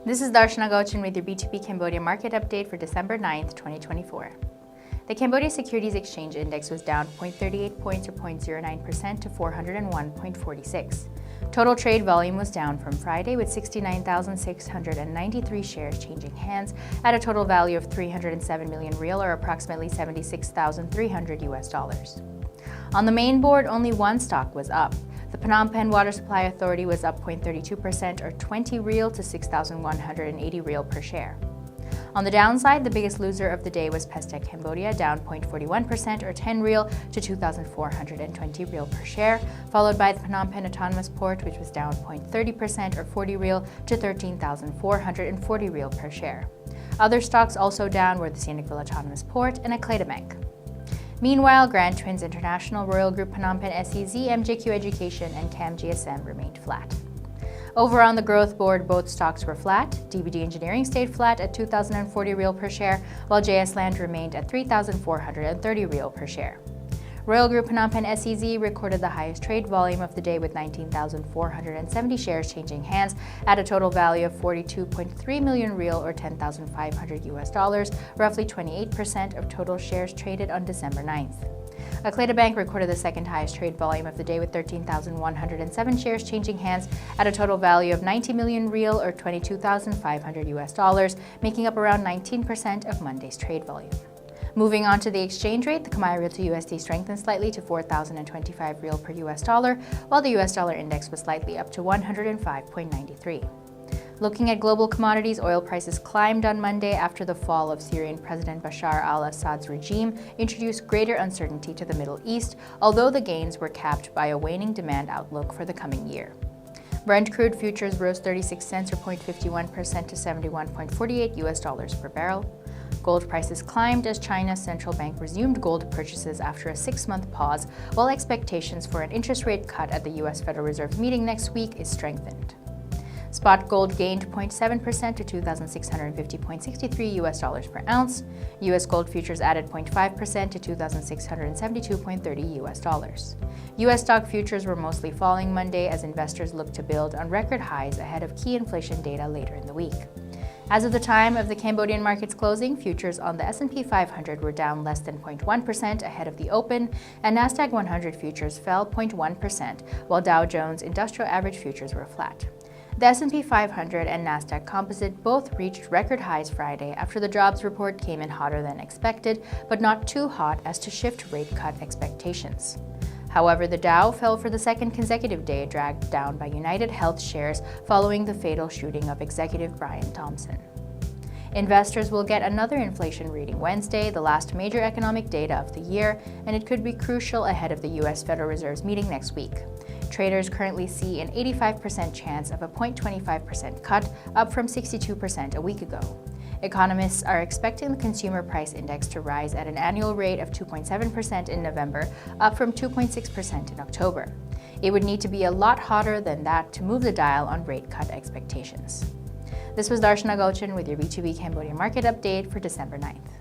This is Darshana Gauchan with your B2B Cambodia Market update for December 9th, 2024. The Cambodia Securities Exchange Index was down 0.38 points or 0.09% to 401.46. Total trade volume was down from Friday with 69,693 shares changing hands at a total value of 307 million real or approximately $76,300. On the main board, only one stock was up. The Phnom Penh Water Supply Authority was up 0.32% or 20 real to 6,180 real per share. On the downside, the biggest loser of the day was Pestec Cambodia, down 0.41% or 10 real to 2,420 real per share, followed by the Phnom Penh Autonomous Port, which was down 0.30% or 40 real to 13,440 real per share. Other stocks also down were the Sihanoukville Autonomous Port and Akleda Bank. Meanwhile, Grand Twins International, Royal Group Phnom Penh SEZ, MJQ Education, and CAM GSM remained flat. Over on the growth board, both stocks were flat. DBD Engineering stayed flat at 2,040 real per share, while JS Land remained at 3,430 real per share. Royal Group Phnom Penh SEZ recorded the highest trade volume of the day with 19,470 shares changing hands at a total value of 42.3 million real or $10,500, roughly 28% of total shares traded on December 9th. Akleda Bank recorded the second highest trade volume of the day with 13,107 shares changing hands at a total value of 90 million real or $22,500, making up around 19% of Monday's trade volume. Moving on to the exchange rate, the Khmer real to USD strengthened slightly to 4,025 real per US dollar, while the US dollar index was slightly up to 105.93. Looking at global commodities, oil prices climbed on Monday after the fall of Syrian President Bashar al-Assad's regime introduced greater uncertainty to the Middle East, although the gains were capped by a waning demand outlook for the coming year. Brent crude futures rose 36 cents or 0.51% to $71.48 per barrel. Gold prices climbed as China's central bank resumed gold purchases after a 6-month pause, while expectations for an interest rate cut at the U.S. Federal Reserve meeting next week is strengthened. Spot gold gained 0.7% to $2,650.63 per ounce. U.S. gold futures added 0.5% to $2,672.30. U.S. stock futures were mostly falling Monday as investors looked to build on record highs ahead of key inflation data later in the week. As of the time of the Cambodian market's closing, futures on the S&P 500 were down less than 0.1% ahead of the open, and Nasdaq 100 futures fell 0.1%, while Dow Jones Industrial Average futures were flat. The S&P 500 and Nasdaq Composite both reached record highs Friday after the jobs report came in hotter than expected, but not too hot as to shift rate cut expectations. However, the Dow fell for the second consecutive day, dragged down by United Health shares following the fatal shooting of executive Brian Thompson. Investors will get another inflation reading Wednesday, the last major economic data of the year, and it could be crucial ahead of the U.S. Federal Reserve's meeting next week. Traders currently see an 85% chance of a 0.25% cut, up from 62% a week ago. Economists are expecting the consumer price index to rise at an annual rate of 2.7% in November, up from 2.6% in October. It would need to be a lot hotter than that to move the dial on rate cut expectations. This was Darshana Gauchan with your B2B Cambodia Market update for December 9th.